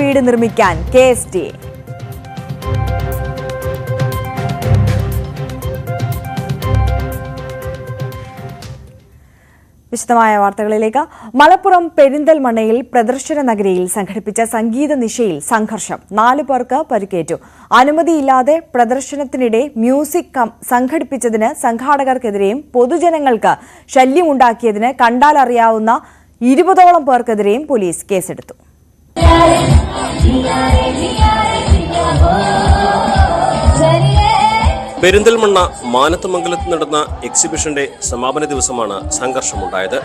വീട് നിർമ്മിക്കാൻ KSTA. വിശദമായ വാർത്തകളിലേക്ക്. മലപ്പുറം പെരിന്തൽമണ്ണയിൽ പ്രദർശന നഗരിയിൽ സംഘടിപ്പിച്ച സംഗീത നിശയിൽ സംഘർഷം. 4 പേർക്ക് പരിക്കേറ്റു. അനുമതിയില്ലാതെ പ്രദർശനത്തിനിടെ മ്യൂസിക് സംഘടിപ്പിച്ചതിന് സംഘാടകർക്കെതിരെയും പൊതുജനങ്ങൾക്ക് ശല്യമുണ്ടാക്കിയതിന് കണ്ടാലറിയാവുന്ന 20ഓളം പേർക്കെതിരെയും പോലീസ് കേസെടുത്തു. പെരിന്തൽമണ്ണ മാനത്തമംഗലത്ത് നടന്ന എക്സിബിഷന്റെ സമാപന ദിവസമാണ് സംഘർഷമുണ്ടായത്.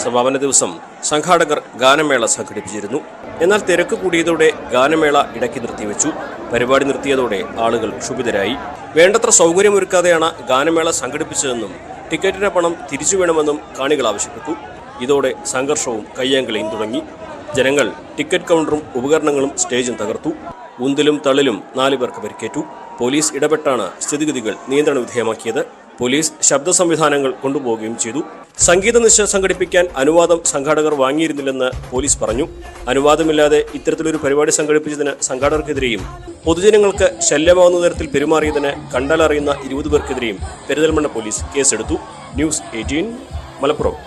സമാപന ദിവസം സംഘാടകർ ഗാനമേള സംഘടിപ്പിച്ചിരുന്നു. എന്നാൽ തിരക്ക് കൂടിയതോടെ ഗാനമേള ഇടയ്ക്ക് നിർത്തിവെച്ചു. പരിപാടി നിർത്തിയതോടെ ആളുകൾ ക്ഷുഭിതരായി. വേണ്ടത്ര സൗകര്യമൊരുക്കാതെയാണ് ഗാനമേള സംഘടിപ്പിച്ചതെന്നും ടിക്കറ്റിന്റെ പണം തിരിച്ചു വേണമെന്നും കാണികൾ ആവശ്യപ്പെട്ടു. ഇതോടെ സംഘർഷവും കയ്യാങ്കളിയും തുടങ്ങി. ജനങ്ങൾ ടിക്കറ്റ് കൗണ്ടറും ഉപകരണങ്ങളും സ്റ്റേജും തകർത്തു. ഉന്തിലും തള്ളിലും 4 പേർക്ക് പരിക്കേറ്റു. പോലീസ് ഇടപെട്ടാണ് സ്ഥിതിഗതികൾ നിയന്ത്രണ വിധേയമാക്കിയത്. പോലീസ് ശബ്ദ സംവിധാനങ്ങൾ കൊണ്ടുപോവുകയും ചെയ്തു. സംഗീത നിശ സംഘടിപ്പിക്കാൻ അനുവാദം സംഘാടകർ വാങ്ങിയിരുന്നില്ലെന്ന് പോലീസ് പറഞ്ഞു. അനുവാദമില്ലാതെ ഇത്തരത്തിലൊരു പരിപാടി സംഘടിപ്പിച്ചതിന് സംഘാടകർക്കെതിരെയും പൊതുജനങ്ങൾക്ക് ശല്യമാവുന്ന തരത്തിൽ പെരുമാറിയതിന് കണ്ടാലറിയുന്ന 20 പേർക്കെതിരെയും പെരിന്തൽമണ്ണ പോലീസ് കേസെടുത്തു. ന്യൂസ് 18 മലപ്പുറം.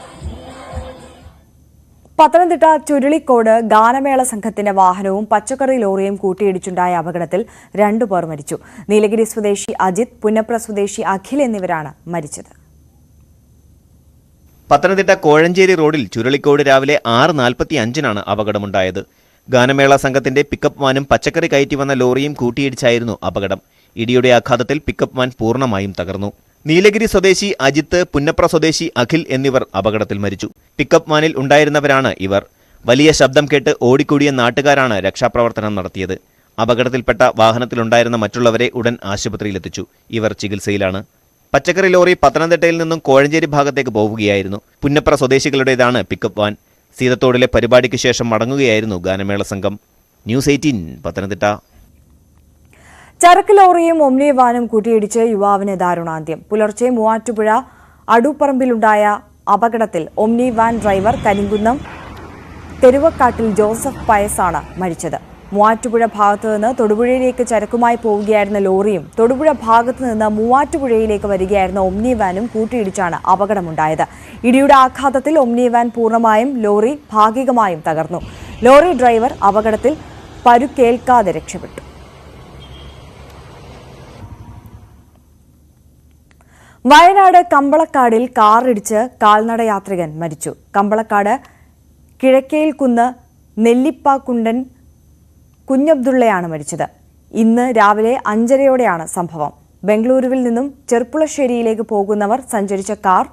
പത്തനംതിട്ട ചുരുളിക്കോട് ഗാനമേള സംഘത്തിന്റെ വാഹനവും പച്ചക്കറി ലോറിയും കൂട്ടിയിടിച്ചുണ്ടായ അപകടത്തിൽ 2 പേർ മരിച്ചു. നീലഗിരി സ്വദേശി അജിത്, പുന്നപ്ര സ്വദേശി അഖിൽ എന്നിവരാണ് മരിച്ചത്. പത്തനംതിട്ട കോഴഞ്ചേരി റോഡിൽ ചുരുളിക്കോട് രാവിലെ 6:45-നാണ് അപകടമുണ്ടായത്. ഗാനമേള സംഘത്തിന്റെ പിക്കപ്പ് വാനും പച്ചക്കറി കയറ്റി വന്ന ലോറിയും കൂട്ടിയിടിച്ചായിരുന്നു അപകടം. ഇടിയുടെ ആഘാതത്തിൽ പിക്കപ്പ് വാൻ പൂർണ്ണമായും തകർന്നു. നീലഗിരി സ്വദേശി അജിത്ത്, പുന്നപ്ര സ്വദേശി അഖിൽ എന്നിവർ അപകടത്തിൽ മരിച്ചു. പിക്കപ്പ് വാനിൽ ഉണ്ടായിരുന്നവരാണ് ഇവർ. വലിയ ശബ്ദം കേട്ട് ഓടിക്കൂടിയ നാട്ടുകാരാണ് രക്ഷാപ്രവർത്തനം നടത്തിയത്. അപകടത്തിൽപ്പെട്ട വാഹനത്തിലുണ്ടായിരുന്ന മറ്റുള്ളവരെ ഉടൻ ആശുപത്രിയിലെത്തിച്ചു. ഇവർ ചികിത്സയിലാണ്. പച്ചക്കറി ലോറി പത്തനംതിട്ടയിൽ നിന്നും കോഴഞ്ചേരി ഭാഗത്തേക്ക് പോവുകയായിരുന്നു. പുന്നപ്ര സ്വദേശികളുടേതാണ് പിക്കപ്പ് വാൻ. സീതത്തോടിലെ പരിപാടിക്ക് ശേഷം മടങ്ങുകയായിരുന്നു ഗാനമേള സംഘം. ന്യൂസ് 18 പത്തനംതിട്ട. ചരക്ക് ലോറിയും ഒമ്നി വാനും കൂട്ടിയിടിച്ച് യുവാവിന് ദാരുണാന്ത്യം. പുലർച്ചെ മൂവാറ്റുപുഴ അടുപ്പറമ്പിലുണ്ടായ അപകടത്തിൽ ഒമ്നി വാൻ ഡ്രൈവർ കരിങ്കുന്നം തെരുവക്കാട്ടിൽ ജോസഫ് പയസാണ് മരിച്ചത്. മൂവാറ്റുപുഴ ഭാഗത്തു നിന്ന് തൊടുപുഴയിലേക്ക് ചരക്കുമായി പോവുകയായിരുന്ന ലോറിയും തൊടുപുഴ ഭാഗത്തു നിന്ന് മൂവാറ്റുപുഴയിലേക്ക് വരികയായിരുന്ന ഒമ്നി വാനും കൂട്ടിയിടിച്ചാണ് അപകടമുണ്ടായത്. ഇടിയുടെ ആഘാതത്തിൽ ഒമ്നി വാൻ പൂർണ്ണമായും ലോറി ഭാഗികമായും തകർന്നു. ലോറി ഡ്രൈവർ അപകടത്തിൽ പരുക്കേൽക്കാതെ രക്ഷപ്പെട്ടു. വയനാട് കമ്പളക്കാടിൽ കാറിടിച്ച് കാൽനടയാത്രികൻ മരിച്ചു. കമ്പളക്കാട് കിഴക്കേൽക്കുന്ന് നെല്ലിപ്പാക്കുണ്ടൻ കുഞ്ഞബ്ദുള്ളയാണ് മരിച്ചത്. ഇന്ന് രാവിലെ 5:30-യോടെയാണ് സംഭവം. ബംഗളൂരുവിൽ നിന്നും ചെർപ്പുളശ്ശേരിയിലേക്ക് പോകുന്നവർ സഞ്ചരിച്ച കാർ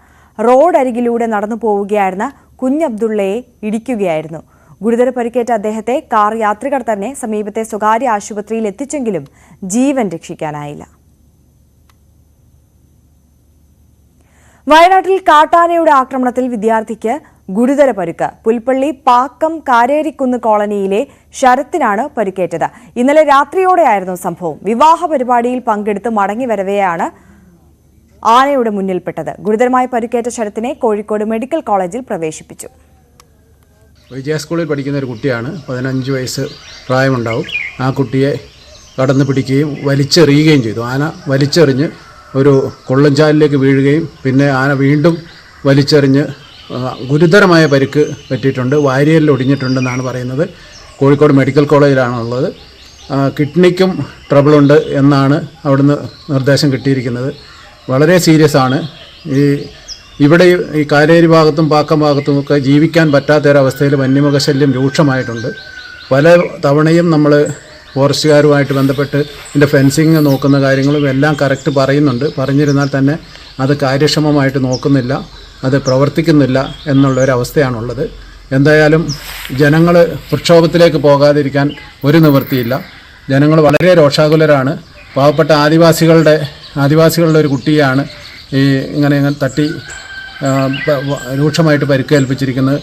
റോഡരികിലൂടെ നടന്നു പോവുകയായിരുന്ന കുഞ്ഞബ്ദുള്ളയെ ഇടിക്കുകയായിരുന്നു. ഗുരുതര പരിക്കേറ്റ അദ്ദേഹത്തെ കാർ യാത്രികർ തന്നെ സമീപത്തെ സ്വകാര്യ ആശുപത്രിയിൽ എത്തിച്ചെങ്കിലും ജീവൻ രക്ഷിക്കാനായില്ല. വയനാട്ടിൽ കാട്ടാനയുടെ ആക്രമണത്തിൽ വിദ്യാർത്ഥിക്ക് ഗുരുതര പരിക്ക്. പുൽപ്പള്ളി പാക്കം കാരേരിക്കുന്ന് കോളനിയിലെ ശരത്തിനാണ് പരിക്കേറ്റത്. ഇന്നലെ രാത്രിയോടെയായിരുന്നു സംഭവം. വിവാഹ പരിപാടിയിൽ പങ്കെടുത്ത് മടങ്ങി വരവെയാണ് ആനയുടെ മുന്നിൽപ്പെട്ടത്. ഗുരുതരമായി പരിക്കേറ്റ ശരത്തിനെ കോഴിക്കോട് മെഡിക്കൽ കോളേജിൽ പ്രവേശിപ്പിച്ചു. വിജയ സ്കൂളിൽ പഠിക്കുന്ന ഒരു കുട്ടിയാണ്. 15 വയസ്സ് പ്രായമുണ്ടാവും. ആ കുട്ടിയെ കടന്നു പിടിക്കുകയും വലിച്ചെറിയുകയും ചെയ്തു. ആന വലിച്ചെറിഞ്ഞ് ഒരു കൊള്ളഞ്ചാലിലേക്ക് വീഴുകയും പിന്നെ ആന വീണ്ടും വലിച്ചെറിഞ്ഞ് ഗുരുതരമായ പരിക്ക് പറ്റിയിട്ടുണ്ട്. വാരിയലിൽ ഒടിഞ്ഞിട്ടുണ്ടെന്നാണ് പറയുന്നത്. കോഴിക്കോട് മെഡിക്കൽ കോളേജിലാണുള്ളത്. കിഡ്നിക്കും ട്രബിളുണ്ട് എന്നാണ് അവിടുന്ന് നിർദ്ദേശം കിട്ടിയിരിക്കുന്നത്. വളരെ സീരിയസ് ആണ്. ഇവിടെ ഈ കാരേരി ഭാഗത്തും പാക്കം ഭാഗത്തുമൊക്കെ ജീവിക്കാൻ പറ്റാത്തൊരവസ്ഥയിൽ വന്യമൃഗശല്യം രൂക്ഷമായിട്ടുണ്ട്. പല തവണയും നമ്മൾ ഫോറസ്റ്റുകാരുമായിട്ട് ബന്ധപ്പെട്ട് ഇതിൻ്റെ ഫെൻസിങ് നോക്കുന്ന കാര്യങ്ങളും എല്ലാം കറക്റ്റ് പറയുന്നുണ്ട്. പറഞ്ഞിരുന്നാൽ തന്നെ അത് കാര്യക്ഷമമായിട്ട് നോക്കുന്നില്ല, അത് പ്രവർത്തിക്കുന്നില്ല എന്നുള്ളൊരവസ്ഥയാണുള്ളത്. എന്തായാലും ജനങ്ങൾ പ്രക്ഷോഭത്തിലേക്ക് പോകാതിരിക്കാൻ ഒരു നിവൃത്തിയില്ല. ജനങ്ങൾ വളരെ രോഷാകുലരാണ്. പാവപ്പെട്ട ആദിവാസികളുടെ ഒരു കുട്ടിയാണ് ഇങ്ങനെ തട്ടി രൂക്ഷമായിട്ട് പരിക്കേൽപ്പിച്ചിരിക്കുന്നത്.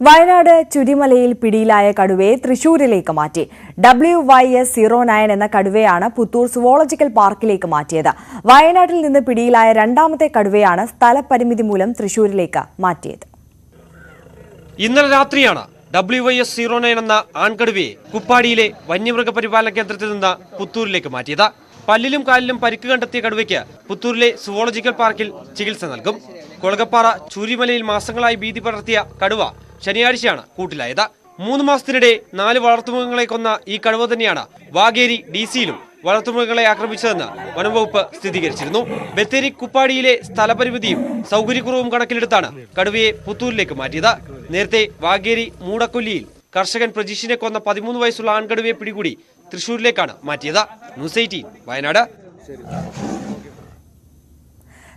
വയനാട് ചുരിമലയിൽ പിടിയിലായ കടുവയെ തൃശൂരിലേക്ക് മാറ്റി. WYS09 എന്ന കടുവയാണ് പുത്തൂർ സുവോളജിക്കൽ പാർക്കിലേക്ക് മാറ്റിയത്. വയനാട്ടിൽ നിന്ന് പിടിയിലായ രണ്ടാമത്തെ കടുവയാണ് സ്ഥലപരിമിതി മൂലം തൃശൂരിലേക്ക് മാറ്റിയത്. ഇന്നലെ രാത്രിയാണ് WYS09 എന്ന ആൺകടുവയെ കുപ്പാടിയിലെ വന്യമൃഗ പരിപാലന കേന്ദ്രത്തിൽ നിന്ന് പുത്തൂരിലേക്ക് മാറ്റിയത്. പല്ലിലും കാലിലും പരിക്ക് കണ്ടെത്തിയ കടുവയ്ക്ക് പുത്തൂരിലെ സുവോളജിക്കൽ പാർക്കിൽ ചികിത്സ നൽകും. കൊളകപ്പാറ ചൂരിമലയിൽ മാസങ്ങളായി ഭീതി പടർത്തിയ കടുവ ശനിയാഴ്ചയാണ് കൂട്ടിലായത്. 3 മാസത്തിനിടെ 4 വളർത്തുമൃഗങ്ങളെ കൊന്ന ഈ കടുവ തന്നെയാണ് വാഗേരി DC-യിലും വളർത്തുമൃഗങ്ങളെ ആക്രമിച്ചതെന്ന് വനംവകുപ്പ് സ്ഥിരീകരിച്ചിരുന്നു. ബത്തേരി കുപ്പാടിയിലെ സ്ഥലപരിമിതിയും സൗകര്യക്കുറവും കണക്കിലെടുത്താണ് കടുവയെ പുത്തൂരിലേക്ക് മാറ്റിയത്. നേരത്തെ വാഗേരി മൂടക്കൊല്ലിയിൽ കർഷകൻ പ്രജീഷിനെ കൊന്ന 13 വയസ്സുള്ള ആൺകടുവയെ പിടികൂടി തൃശൂരിലേക്കാണ് മാറ്റിയത്. ന്യൂസ് 18 വയനാട്.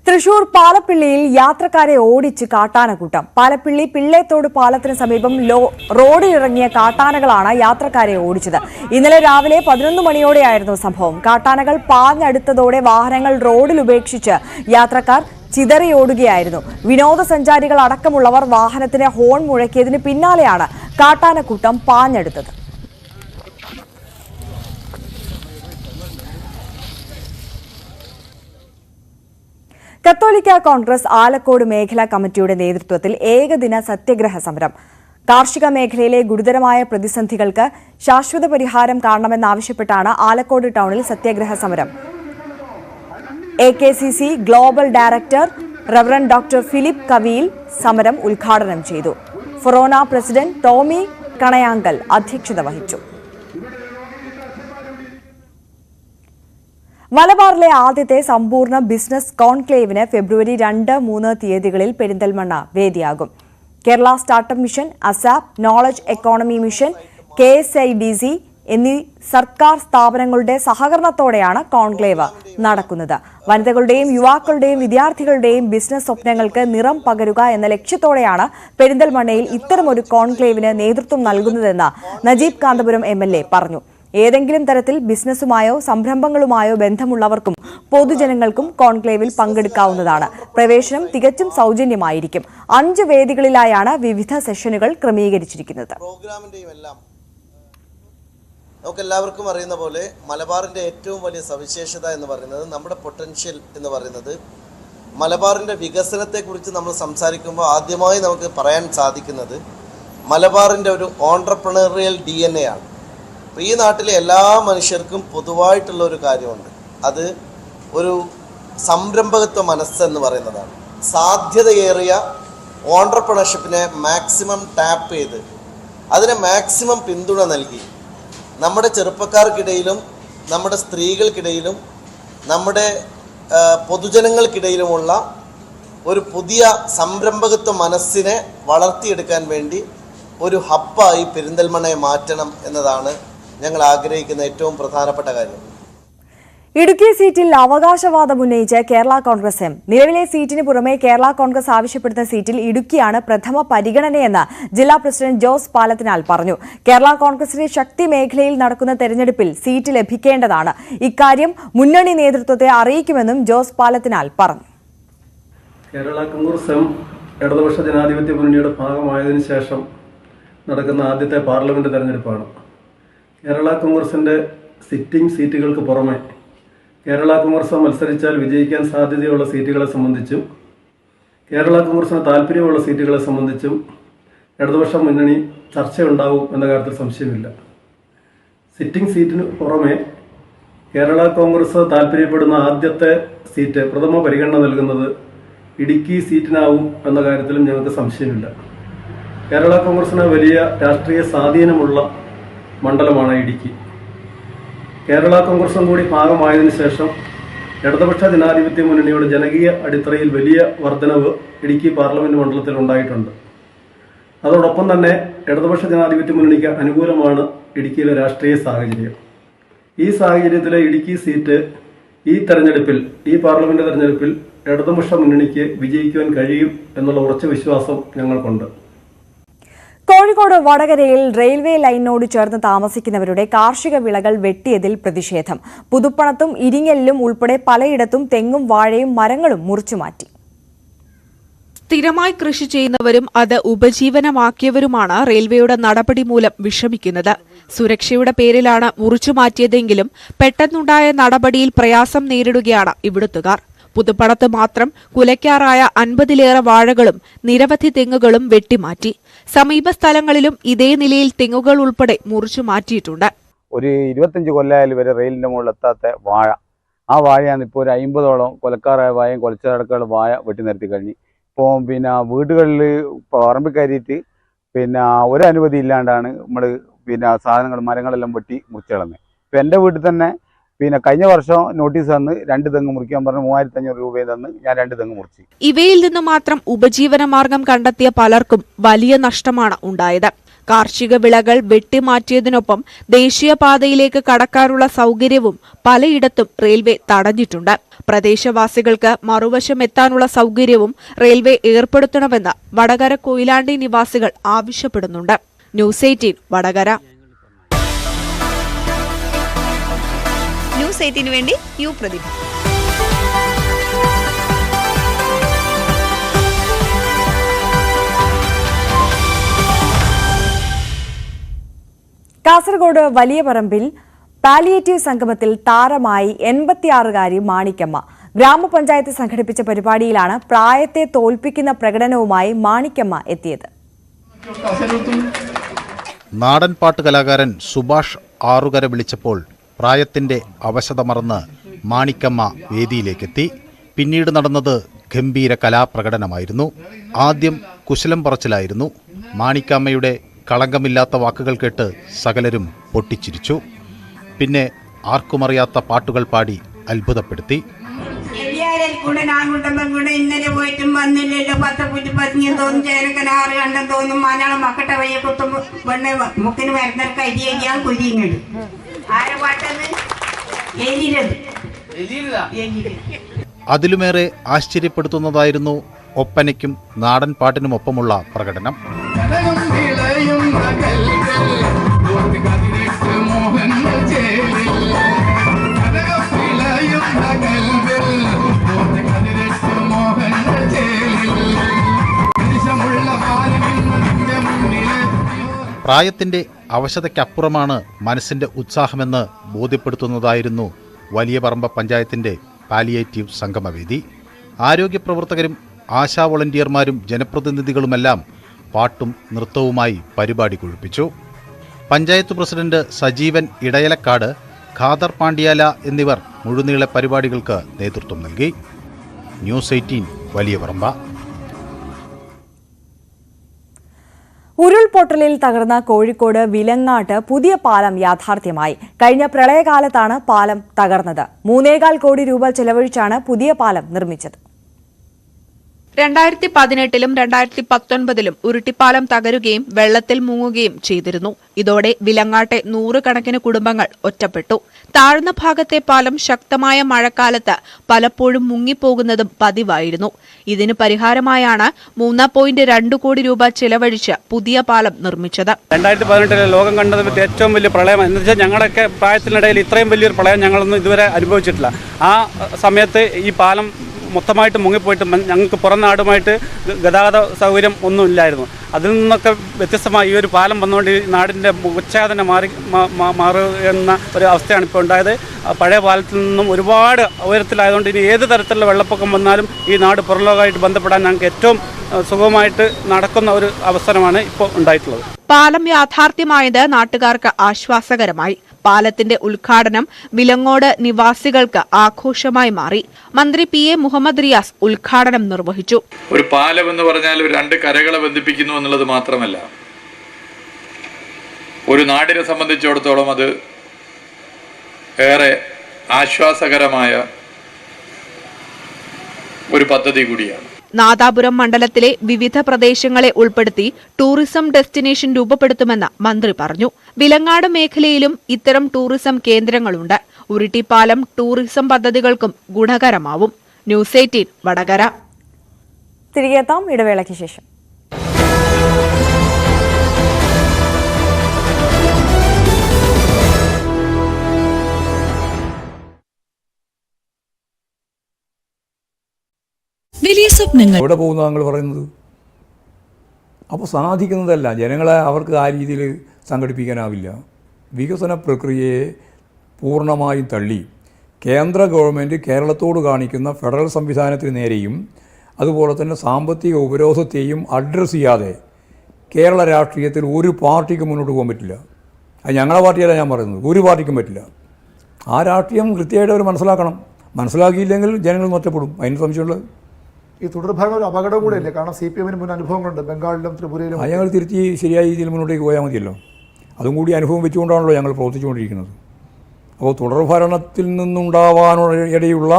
തൃശൂർ പാലപ്പിള്ളിയിൽ യാത്രക്കാരെ ഓടിച്ച് കാട്ടാനക്കൂട്ടം. പാലപ്പിള്ളി പിള്ളേത്തോട് പാലത്തിന് സമീപം റോഡിലിറങ്ങിയ കാട്ടാനകളാണ് യാത്രക്കാരെ ഓടിച്ചത്. ഇന്നലെ രാവിലെ 11 മണിയോടെയായിരുന്നു സംഭവം. കാട്ടാനകൾ പാഞ്ഞടുത്തതോടെ വാഹനങ്ങൾ റോഡിൽ ഉപേക്ഷിച്ച് യാത്രക്കാർ ചിതറിയോടുകയായിരുന്നു. വിനോദസഞ്ചാരികൾ അടക്കമുള്ളവർ വാഹനത്തിന് ഹോൺ മുഴക്കിയതിന് പിന്നാലെയാണ് കാട്ടാനക്കൂട്ടം പാഞ്ഞടുത്തത്. കത്തോലിക്ക കോൺഗ്രസ് ആലക്കോട് മേഖലാ കമ്മിറ്റിയുടെ നേതൃത്വത്തിൽ ഏകദിന സത്യഗ്രഹ സമരം. കാർഷിക മേഖലയിലെ ഗുരുതരമായ പ്രതിസന്ധികൾക്ക് ശാശ്വത പരിഹാരം കാണണമെന്നാവശ്യപ്പെട്ടാണ് ആലക്കോട് ടൗണിൽ സത്യഗ്രഹ സമരം. AKCC global director reverend doctor Philip Kaviyil സമരം ഉദ്ഘാടനം ചെയ്തു. ഫൊറോന പ്രസിഡന്റ് ടോമി കണയാങ്കൽ അധ്യക്ഷത വഹിച്ചു. മലബാറിലെ ആദ്യത്തെ സമ്പൂർണ്ണ ബിസിനസ് കോൺക്ലേവിന് ഫെബ്രുവരി 2, 3 തീയതികളിൽ പെരിന്തൽമണ്ണ വേദിയാകും. Kerala startup mission, ASAP, knowledge economy mission, KSIDC എന്നീ സർക്കാർ സ്ഥാപനങ്ങളുടെ സഹകരണത്തോടെയാണ് കോൺക്ലേവ് നടക്കുന്നത്. വനിതകളുടെയും യുവാക്കളുടെയും വിദ്യാർത്ഥികളുടെയും ബിസിനസ് സ്വപ്നങ്ങൾക്ക് നിറം പകരുക എന്ന ലക്ഷ്യത്തോടെയാണ് പെരിന്തൽമണ്ണയിൽ ഇത്തരമൊരു കോൺക്ലേവിന് നേതൃത്വം നൽകുന്നതെന്ന് നജീബ് കാന്തപുരം MLA പറഞ്ഞു. ഏതെങ്കിലും തരത്തിൽ ബിസിനസ്സുമായോ സംരംഭങ്ങളുമായോ ബന്ധമുള്ളവർക്കും പൊതുജനങ്ങൾക്കും കോൺക്ലേവിൽ പങ്കെടുക്കാവുന്നതാണ്. പ്രവേശനം തികച്ചും സൗജന്യമായിരിക്കും. 5 വേദികളിലായാണ് വിവിധ സെഷനുകൾ ക്രമീകരിച്ചിരിക്കുന്നത്. നമുക്ക് എല്ലാവർക്കും അറിയുന്ന പോലെ മലബാറിൻ്റെ ഏറ്റവും വലിയ സവിശേഷത എന്ന് പറയുന്നത്, നമ്മുടെ പൊട്ടൻഷ്യൽ എന്ന് പറയുന്നത്, മലബാറിൻ്റെ വികസനത്തെക്കുറിച്ച് നമ്മൾ സംസാരിക്കുമ്പോൾ ആദ്യമായി നമുക്ക് പറയാൻ സാധിക്കുന്നത് മലബാറിൻ്റെ ഒരു ഓൺട്രപ്രണറിയൽ DNA ആണ്. അപ്പോൾ ഈ നാട്ടിലെ എല്ലാ മനുഷ്യർക്കും പൊതുവായിട്ടുള്ള ഒരു കാര്യമുണ്ട്. അത് ഒരു സംരംഭകത്വ മനസ്സെന്ന് പറയുന്നതാണ്. സാധ്യതയേറിയ ഓൺട്രപ്രണർഷിപ്പിനെ മാക്സിമം ടാപ്പ് ചെയ്ത് അതിനെ മാക്സിമം പിന്തുണ നൽകി നമ്മുടെ ചെറുപ്പക്കാർക്കിടയിലും നമ്മുടെ സ്ത്രീകൾക്കിടയിലും നമ്മുടെ പൊതുജനങ്ങൾക്കിടയിലുമുള്ള ഒരു പുതിയ സംരംഭകത്വ മനസ്സിനെ വളർത്തിയെടുക്കാൻ വേണ്ടി ഒരു ഹബ്ബായി പെരിന്തൽമണ്ണയെ മാറ്റണം എന്നതാണ് ഞങ്ങൾ ആഗ്രഹിക്കുന്ന ഏറ്റവും പ്രധാനപ്പെട്ട കാര്യം. ഇടുക്കി സീറ്റിൽ അവകാശവാദം ഉന്നയിച്ച് കേരള കോൺഗ്രസ് എം. നിലവിലെ സീറ്റിന് പുറമെ കേരള കോൺഗ്രസ് ആവശ്യപ്പെടുന്ന സീറ്റിൽ ഇടുക്കിയാണ് പ്രഥമ പരിഗണനയെന്ന് ജില്ലാ പ്രസിഡന്റ് ജോസ് പാലത്തിനാൽ പറഞ്ഞു. കേരള കോൺഗ്രസിന്റെ ശക്തി മേഖലയിൽ നടക്കുന്ന തെരഞ്ഞെടുപ്പിൽ സീറ്റ് ലഭിക്കേണ്ടതാണ്. ഇക്കാര്യം മുന്നണി നേതൃത്വത്തെ അറിയിക്കുമെന്നും ജോസ് പാലത്തിനാൽ പറഞ്ഞു. കേരള കോൺഗ്രസ് എം ഇടതുപക്ഷ ജനാധിപത്യ മുന്നണിയുടെ ഭാഗമായതിനു ശേഷം നടക്കുന്ന ആദ്യത്തെ പാർലമെന്റ് തെരഞ്ഞെടുപ്പാണ്. കേരള കോൺഗ്രസിൻ്റെ സിറ്റിംഗ് സീറ്റുകൾക്ക് പുറമെ കേരള കോൺഗ്രസ് മത്സരിച്ചാൽ വിജയിക്കാൻ സാധ്യതയുള്ള സീറ്റുകളെ സംബന്ധിച്ചും കേരള കോൺഗ്രസിന് താല്പര്യമുള്ള സീറ്റുകളെ സംബന്ധിച്ചും ഇടതുപക്ഷ മുന്നണി ചർച്ചയുണ്ടാവും എന്ന കാര്യത്തിൽ സംശയമില്ല. സിറ്റിംഗ് സീറ്റിന് പുറമെ കേരള കോൺഗ്രസ് താല്പര്യപ്പെടുന്ന ആദ്യത്തെ സീറ്റ് പ്രഥമ പരിഗണന നൽകുന്നത് ഇടുക്കി സീറ്റിനാവും എന്ന കാര്യത്തിലും ഞങ്ങൾക്ക് സംശയമില്ല. കേരള കോൺഗ്രസിന് വലിയ രാഷ്ട്രീയ സ്വാധീനമുള്ള മണ്ഡലമാണ് ഇടുക്കി. കേരള കോൺഗ്രസും കൂടി ഭാഗമായതിനു ശേഷം ഇടതുപക്ഷ ജനാധിപത്യ മുന്നണിയുടെ ജനകീയ അടിത്തറയിൽ വലിയ വർധനവ് ഇടുക്കി പാർലമെന്റ് മണ്ഡലത്തിൽ ഉണ്ടായിട്ടുണ്ട്. അതോടൊപ്പം തന്നെ ഇടതുപക്ഷ ജനാധിപത്യ മുന്നണിക്ക് അനുകൂലമാണ് ഇടുക്കിയിലെ രാഷ്ട്രീയ സാഹചര്യം. ഈ സാഹചര്യത്തിലെ ഇടുക്കി സീറ്റ് ഈ പാർലമെന്റ് തെരഞ്ഞെടുപ്പിൽ ഇടതുപക്ഷ മുന്നണിക്ക് വിജയിക്കുവാൻ കഴിയും എന്നുള്ള ഉറച്ച വിശ്വാസം ഞങ്ങൾക്കുണ്ട്. കോഴിക്കോട് വടകരയിൽ റെയിൽവേ ലൈനിനോട് ചേർന്ന് താമസിക്കുന്നവരുടെ കാർഷിക വിളകൾ വെട്ടിയതിൽ പ്രതിഷേധം. പുതുപ്പണത്തും ഇരിങ്ങലിലും ഉൾപ്പെടെ പലയിടത്തും തെങ്ങും വാഴയും മരങ്ങളും മുറിച്ചുമാറ്റി. സ്ഥിരമായി കൃഷി ചെയ്യുന്നവരും അത് ഉപജീവനമാക്കിയവരുമാണ് റെയിൽവേയുടെ നടപടി മൂലം വിഷമിക്കുന്നത്. സുരക്ഷയുടെ പേരിലാണ് മുറിച്ചുമാറ്റിയതെങ്കിലും പെട്ടെന്നുണ്ടായ നടപടിയിൽ പ്രയാസം നേരിടുകയാണ് ഇവിടുത്തുകാർ. പുതുപ്പണത്ത് മാത്രം കുലയ്ക്കാറായ 50-ലേറെ വാഴകളും നിരവധി തെങ്ങുകളും വെട്ടിമാറ്റി. സമീപ സ്ഥലങ്ങളിലും ഇതേ നിലയിൽ തെങ്ങുകൾ ഉൾപ്പെടെ മുറിച്ചു മാറ്റിയിട്ടുണ്ട്. ഒരു 25 കൊല്ലമായാലും വരെ റെയിലിന്റെ മുകളിൽ എത്താത്ത വാഴ, ആ വാഴയാണ് ഇപ്പോൾ ഒരു 50ഓളം കൊലക്കാറായ വാഴയും കൊലച്ചടക്കുള്ള വാഴ വെട്ടി നിർത്തി കഴിഞ്ഞു. ഇപ്പോൾ വീടുകളിൽ പറമ്പിൽ കയറിയിട്ട് ഒരു അനുമതി ഇല്ലാണ്ടാണ് നമ്മൾ സാധനങ്ങൾ മരങ്ങളെല്ലാം വെട്ടി മുറിച്ച് കളഞ്ഞത്. ഇപ്പം എൻ്റെ വീട്ടിൽ തന്നെ കഴിഞ്ഞ വർഷം നോട്ടീസ് തന്ന് 2 തെങ്ങ് മുറിക്കാൻ പറഞ്ഞ് 3500 രൂപയും തന്ന് ഞാൻ 2 തെങ്ങ് മുറിച്ചു. ഇവയിൽ നിന്ന് മാത്രം ഉപജീവന മാർഗം കണ്ടെത്തിയ പലർക്കും വലിയ നഷ്ടമാണ് ഉണ്ടായത്. കാർഷിക വിളകൾ വെട്ടിമാറ്റിയതിനൊപ്പം ദേശീയപാതയിലേക്ക് കടക്കാനുള്ള സൗകര്യവും പലയിടത്തും റെയിൽവേ തടഞ്ഞിട്ടുണ്ട്. പ്രദേശവാസികൾക്ക് മറുവശം എത്താനുള്ള സൗകര്യവും റെയിൽവേ ഏർപ്പെടുത്തണമെന്ന് വടകര കൊയിലാണ്ടി നിവാസികൾ ആവശ്യപ്പെടുന്നുണ്ട്. ന്യൂസ് 18 വടകര. ന്യൂസ് 18 വേണ്ടി യു പ്രദീപ്. കാസർഗോഡ് വലിയ പറമ്പിൽ പാലിയേറ്റീവ് സംഗമത്തിൽ താരമായി 86-കാരി മാണിക്കമ്മ. ഗ്രാമപഞ്ചായത്ത് സംഘടിപ്പിച്ച പരിപാടിയിലാണ് പ്രായത്തെ തോൽപ്പിക്കുന്ന പ്രകടനവുമായി മാണിക്കമ്മ എത്തിയത്. നാടൻ പാട്ട് കലാകാരൻ സുഭാഷ് ആറുകര വിളിച്ചപ്പോൾ പ്രായത്തിന്റെ അവശത മറന്ന് മാണിക്കമ്മ വേദിയിലേക്കെത്തി. പിന്നീട് നടന്നത് ഗംഭീര കലാപ്രകടനമായിരുന്നു. ആദ്യം കുശലം പറച്ചിലായിരുന്നു. മാണിക്കമ്മയുടെ കളങ്കമില്ലാത്ത വാക്കുകൾ കേട്ട് സകലരും പൊട്ടിച്ചിരിച്ചു. പിന്നെ ആർക്കുമറിയാത്ത പാട്ടുകൾ പാടി അത്ഭുതപ്പെടുത്തി. ഇന്നലെ പോയിട്ടും വന്നില്ലല്ലോ, 10 പൂറ്റി പതിഞ്ഞും തോന്നും, ചേനക്കനാറ് കണ്ടും തോന്നും, മലയാളം മക്കട്ടെ വയ്യ കുത്തും പെണ്ണ് മുക്കിന് മരുന്നൊക്കെ അരിയാൻ കുരിങ്ങട്. ആരെ പാട്ടത്? അതിലുമേറെ ആശ്ചര്യപ്പെടുത്തുന്നതായിരുന്നു ഒപ്പനയ്ക്കും നാടൻ പാട്ടിനുമൊപ്പമുള്ള പ്രകടനം. പ്രായത്തിന്റെ അവശതയ്ക്കപ്പുറമാണ് മനസ്സിന്റെ ഉത്സാഹമെന്ന് ബോധ്യപ്പെടുത്തുന്നതായിരുന്നു വലിയ പറമ്പ പഞ്ചായത്തിന്റെ പാലിയേറ്റീവ് സംഗമവേദി. ആരോഗ്യപ്രവർത്തകരും ആശാ വോളണ്ടിയർമാരും ജനപ്രതിനിധികളുമെല്ലാം പാട്ടും നൃത്തവുമായി പരിപാടി കൊഴുപ്പിച്ചു. പഞ്ചായത്ത് പ്രസിഡന്റ് സജീവൻ ഇടയലക്കാട്, ഖാദർ പാണ്ഡ്യാല എന്നിവർ മുഴുനീള പരിപാടികൾക്ക് നേതൃത്വം നൽകി. ന്യൂസ് 18 വലിയ പറമ്പ. ഉരുൾപൊട്ടലിൽ തകർന്ന കോഴിക്കോട് വിലങ്ങാട്ട് പുതിയ പാലം യാഥാർത്ഥ്യമായി. കഴിഞ്ഞ പ്രളയകാലത്താണ് പാലം തകർന്നത്. 3.25 കോടി രൂപ ചെലവഴിച്ചാണ് പുതിയ പാലം നിർമ്മിച്ചത്. 2018-ലും 2019-ലും ഉരുട്ടിപ്പാലം തകരുകയും വെള്ളത്തിൽ മുങ്ങുകയും ചെയ്തിരുന്നു. ഇതോടെ വിലങ്ങാട്ടെ 100 കണക്കിന് കുടുംബങ്ങൾ ഒറ്റപ്പെട്ടു. താഴ്ന്ന ഭാഗത്തെ പാലം ശക്തമായ മഴക്കാലത്ത് പലപ്പോഴും മുങ്ങിപ്പോകുന്നതും പതിവായിരുന്നു. ഇതിന് പരിഹാരമായാണ് 3.2 കോടി രൂപ ചെലവഴിച്ച് പുതിയ പാലം നിർമ്മിച്ചത്. 2018-ലെ ലോകം കണ്ടത് ഏറ്റവും വലിയ പ്രളയം എന്ന് വെച്ചാൽ ഞങ്ങളുടെയൊക്കെ പ്രായത്തിനിടയിൽ ഇത്രയും വലിയൊരു പ്രളയം ഞങ്ങളൊന്നും ഇതുവരെ അനുഭവിച്ചിട്ടില്ല. ആ സമയത്ത് ഈ പാലം മൊത്തമായിട്ട് മുങ്ങിപ്പോയിട്ട് ഞങ്ങൾക്ക് പുറം നാടുമായിട്ട് ഗതാഗത സൗകര്യം ഒന്നും ഇല്ലായിരുന്നു. അതിൽ നിന്നൊക്കെ വ്യത്യസ്തമായി ഈ ഒരു പാലം വന്നുകൊണ്ട് ഈ നാടിൻ്റെ ഉച്ചാതന മാറുന്ന ഒരു അവസ്ഥയാണ് ഇപ്പോൾ ഉണ്ടായത്. പഴയ പാലത്തിൽ നിന്നും ഒരുപാട് ഉയരത്തിലായതുകൊണ്ട് ഇനി ഏത് തരത്തിലുള്ള വെള്ളപ്പൊക്കം വന്നാലും ഈ നാട് പുറംലോകമായിട്ട് ബന്ധപ്പെടാൻ ഞങ്ങൾക്ക് ഏറ്റവും സുഗമമായിട്ട് നടക്കുന്ന ഒരു അവസരമാണ് ഇപ്പോൾ ഉണ്ടായിട്ടുള്ളത്. പാലം യാഥാർത്ഥ്യമായത് നാട്ടുകാർക്ക് ആശ്വാസകരമായി. പാലത്തിന്റെ ഉദ്ഘാടനം വിലങ്ങോട് നിവാസികൾക്ക് ആഘോഷമായി മാറി. മന്ത്രി PA മുഹമ്മദ് റിയാസ് ഉദ്ഘാടനം നിർവഹിച്ചു. ഒരു പാലം എന്ന് പറഞ്ഞാൽ 2 കരകളെ ബന്ധിപ്പിക്കുന്നു എന്നുള്ളത് മാത്രമല്ല, ഒരു നാടിനെ സംബന്ധിച്ചിടത്തോളം അത് ഏറെ ആശ്വാസകരമായ ഒരു പദ്ധതി കൂടിയാണ്. നാദാപുരം മണ്ഡലത്തിലെ വിവിധ പ്രദേശങ്ങളെ ഉൾപ്പെടുത്തി ടൂറിസം ഡെസ്റ്റിനേഷൻ രൂപപ്പെടുത്തുമെന്ന് മന്ത്രി പറഞ്ഞു. വിലങ്ങാട് മേഖലയിലും ഇത്തരം ടൂറിസം കേന്ദ്രങ്ങളുണ്ട്. ഉരുട്ടിപ്പാലം ടൂറിസം പദ്ധതികൾക്കും ഗുണകരമാവും. ന്യൂസ് 18 വടകര. തിരികെ എത്താം ഇടവേളയ്ക്ക് ശേഷം. വലിയ നിങ്ങൾ എവിടെ പോകുന്ന താങ്കൾ പറയുന്നത്? അപ്പോൾ സാധിക്കുന്നതല്ല. ജനങ്ങളെ അവർക്ക് ആ രീതിയിൽ സംഘടിപ്പിക്കാനാവില്ല. വികസന പ്രക്രിയയെ പൂർണ്ണമായും തള്ളി കേന്ദ്ര ഗവൺമെൻറ് കേരളത്തോട് കാണിക്കുന്ന ഫെഡറൽ സംവിധാനത്തിന് നേരെയും അതുപോലെ തന്നെ സാമ്പത്തിക ഉപരോധത്തെയും അഡ്രസ്സ് ചെയ്യാതെ കേരള രാഷ്ട്രീയത്തിൽ ഒരു പാർട്ടിക്കും മുന്നോട്ട് പോകാൻ പറ്റില്ല. അത് ഞങ്ങളുടെ പാർട്ടിയല്ല ഞാൻ പറയുന്നത്, ഒരു പാർട്ടിക്കും പറ്റില്ല. ആ രാഷ്ട്രീയം കൃത്യമായിട്ട് അവർ മനസ്സിലാക്കണം. മനസ്സിലാക്കിയില്ലെങ്കിൽ ജനങ്ങൾ ഒറ്റപ്പെടും. അതിന് സംശയമുള്ളത് ഈ തുടർഭരണം ഒരു അപകടം കൂടെയല്ലേ? കാരണം CPM-ന് മുൻ അനുഭവങ്ങളുണ്ട് ബംഗാളിലും ത്രിപുരയിലും. അത് ഞങ്ങൾ തിരുത്തി ശരിയായ രീതിയിൽ മുന്നോട്ടേക്ക് പോയാൽ മതിയല്ലോ. അതും കൂടി അനുഭവം വെച്ചുകൊണ്ടാണല്ലോ ഞങ്ങൾ പ്രവർത്തിച്ചുകൊണ്ടിരിക്കുന്നത്. അപ്പോൾ തുടർഭരണത്തിൽ നിന്നുണ്ടാവാനിടയുള്ള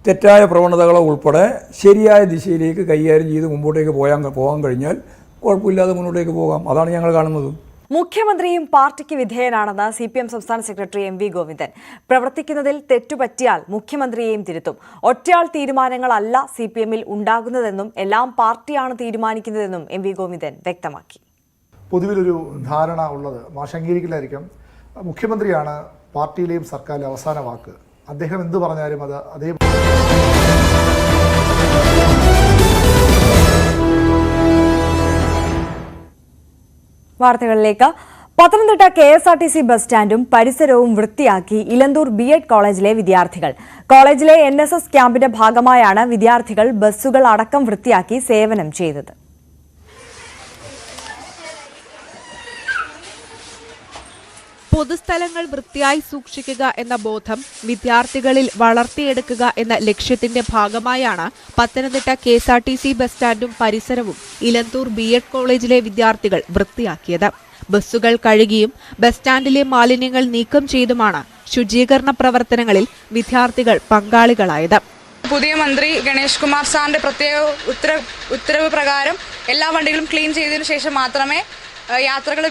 തെറ്റായ പ്രവണതകളെ ഉൾപ്പെടെ ശരിയായ ദിശയിലേക്ക് കൈകാര്യം ചെയ്ത് മുമ്പോട്ടേക്ക് പോകാൻ കഴിഞ്ഞാൽ കുഴപ്പമില്ലാതെ മുന്നോട്ടേക്ക് പോകാം. അതാണ് ഞങ്ങൾ കാണുന്നത്. മുഖ്യമന്ത്രിയും പാർട്ടിക്ക് വിധേയനാണെന്ന് CPM സംസ്ഥാന സെക്രട്ടറി MV ഗോവിന്ദൻ. പ്രവർത്തിക്കുന്നതിൽ തെറ്റുപറ്റിയാൽ മുഖ്യമന്ത്രിയെയും തിരുത്തും. ഒറ്റയാൾ തീരുമാനങ്ങളല്ല CPM-ൽ ഉണ്ടാകുന്നതെന്നും എല്ലാം പാർട്ടിയാണ് തീരുമാനിക്കുന്നതെന്നും MV ഗോവിന്ദൻ വ്യക്തമാക്കി. പൊതുവിലൊരു ധാരണ ഉള്ളത് മാഷ് അംഗീകരിക്കില്ലായിരിക്കും, മുഖ്യമന്ത്രിയാണ് പാർട്ടിയിലെയും സർക്കാരിലെ അവസാന വാക്ക്. അദ്ദേഹം എന്ത് പറഞ്ഞാലും അത് അതേ. വാർത്തകളിലേക്ക്. പത്തനംതിട്ട KSRTC ബസ് സ്റ്റാൻഡും പരിസരവും വൃത്തിയാക്കി ഇലന്തൂർ B.Ed കോളേജിലെ വിദ്യാർത്ഥികൾ. കോളേജിലെ NSS ക്യാമ്പിന്റെ ഭാഗമായാണ് വിദ്യാർത്ഥികൾ ബസ്സുകൾ അടക്കം വൃത്തിയാക്കി സേവനം ചെയ്തത്. പൊതുസ്ഥലങ്ങൾ വൃത്തിയായി സൂക്ഷിക്കുക എന്ന ബോധം വിദ്യാർത്ഥികളിൽ വളർത്തിയെടുക്കുക എന്ന ലക്ഷ്യത്തിന്റെ ഭാഗമായാണ് പത്തനംതിട്ട KSRTC ബസ് സ്റ്റാൻഡും പരിസരവും ഇലന്തൂർ B.Ed കോളേജിലെ വിദ്യാർത്ഥികൾ വൃത്തിയാക്കിയത്. ബസ്സുകൾ കഴുകിയും ബസ് സ്റ്റാൻഡിലെ മാലിന്യങ്ങൾ നീക്കം ചെയ്തുമാണ് ശുചീകരണ പ്രവർത്തനങ്ങളിൽ വിദ്യാർത്ഥികൾ പങ്കാളികളായത്. പുതിയ മന്ത്രി ഗണേഷ് കുമാർ സാറിന്റെ പ്രത്യേക ഉത്തരവ് പ്രകാരം എല്ലാ വണ്ടികളും ക്ലീൻ ചെയ്തതിനു ശേഷം മാത്രമേ യാത്രകൾ